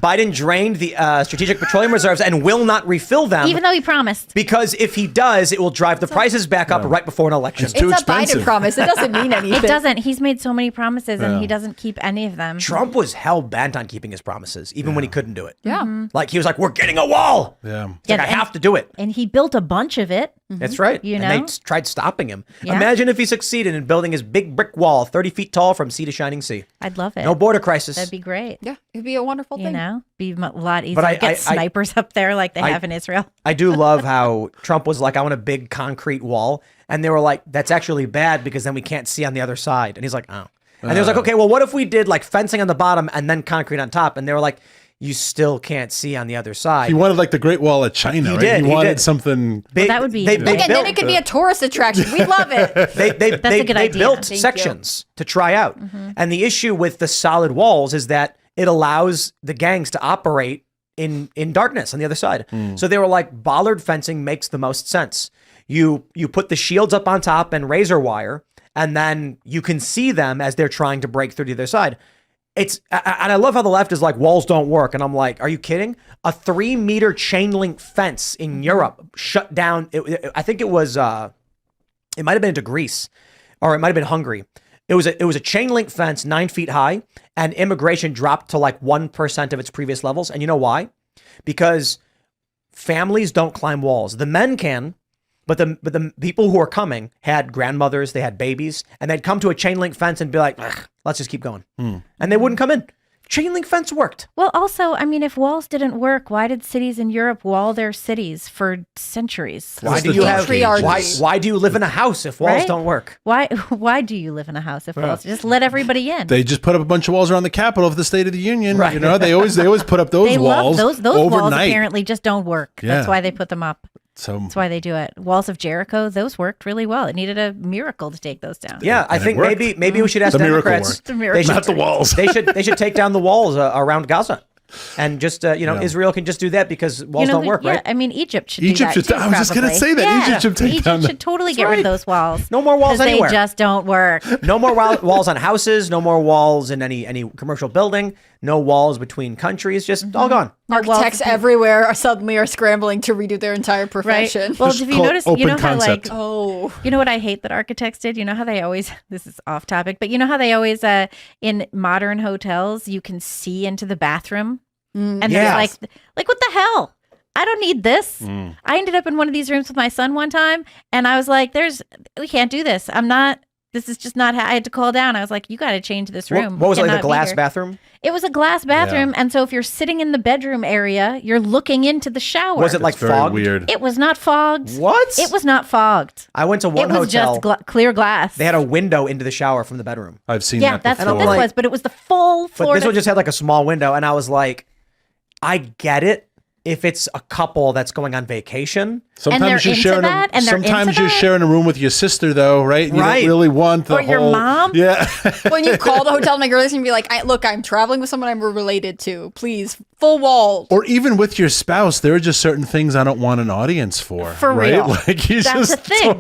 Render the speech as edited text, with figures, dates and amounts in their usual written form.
Biden drained the strategic petroleum reserves and will not refill them. Even though he promised. Because if he does, it will drive the prices back up right before an election. It's too expensive. Biden promise. It doesn't mean anything. It doesn't. He's made so many promises and he doesn't keep any of them. Trump was hell-bent on keeping his promises, even when he couldn't do it. Yeah. Like, he was like, we're getting a wall. Yeah. He's like, I have to do it. And he built a bunch of it. That's right. You and know? they tried stopping him. Yeah. Imagine if he succeeded in building his big brick wall 30 feet tall from sea to shining sea. I'd love it. No border crisis. That'd be great. Yeah. It'd be a wonderful You thing. know, be a lot easier But to get snipers up there like they have in Israel. I do love how Trump was like, I want a big concrete wall. And they were like, that's actually bad because then we can't see on the other side. And he's like, oh. And they was like, okay, well, what if we did like fencing on the bottom and then concrete on top? And they were like, you still can't see on the other side. He wanted like the Great Wall of China, right? He wanted something. Well, that would be. They Look, and then it could be a tourist attraction. We love it. They built sections to try out. And the issue with the solid walls is that it allows the gangs to operate in darkness on the other side. So they were like, bollard fencing makes the most sense. You put the shields up on top and razor wire, and then you can see them as they're trying to break through to the other side. And I love how the left is like, walls don't work. And I'm like, are you kidding? A 3-meter chain link fence in Europe shut down. I think it was, it might've been into Greece, or it might've been Hungary. It was a chain link fence 9 feet high, and immigration dropped to like 1% of its previous levels. And you know why? Because families don't climb walls. The men can, but the people who are coming had grandmothers, they had babies, and they'd come to a chain link fence and be like, let's just keep going. And they wouldn't come in. Chain link fence worked. Well, also, I mean, if walls didn't work, why did cities in Europe wall their cities for centuries? Why do you have why do you live in a house if walls don't work? Why do you live in a house if walls just let everybody in? They just put up a bunch of walls around the Capitol of the State of the Union. Right. You know, they always put up those walls. Those overnight. walls apparently just don't work. Yeah. That's why they put them up. So that's why they do it. Walls of Jericho, those worked really well. It needed a miracle to take those down. Yeah, I think maybe we should ask Democrats. Not the walls. They should take down the walls around Gaza, and just Israel can just do that because walls don't work, right? I mean, Egypt should do that too, I was just gonna say that Egypt should take down. Egypt should totally get rid of those walls. No more walls anywhere. They just don't work. No more walls on houses. No more walls in any commercial building. No walls between countries. Just all gone. Architects everywhere suddenly are scrambling to redo their entire profession. Right. Well, if you notice, you know how concept. you know what I hate that architects did? You know how they always, this is off topic, but you know how they always, in modern hotels, you can see into the bathroom? And they're like, what the hell? I don't need this. I ended up in one of these rooms with my son one time, and I was like, we can't do this. This is just not how I had to call down. I was like, you got to change this room. What was it, like a glass bathroom? It was a glass bathroom. And so if you're sitting in the bedroom area, you're looking into the shower. Was it like fogged? Weird. It was not fogged. What? It was not fogged. I went to one hotel. It was just clear glass. They had a window into the shower from the bedroom. I've seen that before. That's what this was. But it was the full floor. But this one just had like a small window. And I was like, I get it if it's a couple that's going on vacation. Sometimes you're sharing a room with your sister, though, right? You don't really want the or your mom. Yeah. When you call the hotel, my girls and be like, "Look, I'm traveling with someone I'm related to. Please, full wall." Or even with your spouse, there are just certain things I don't want an audience for. For right? real. Like That's the thing.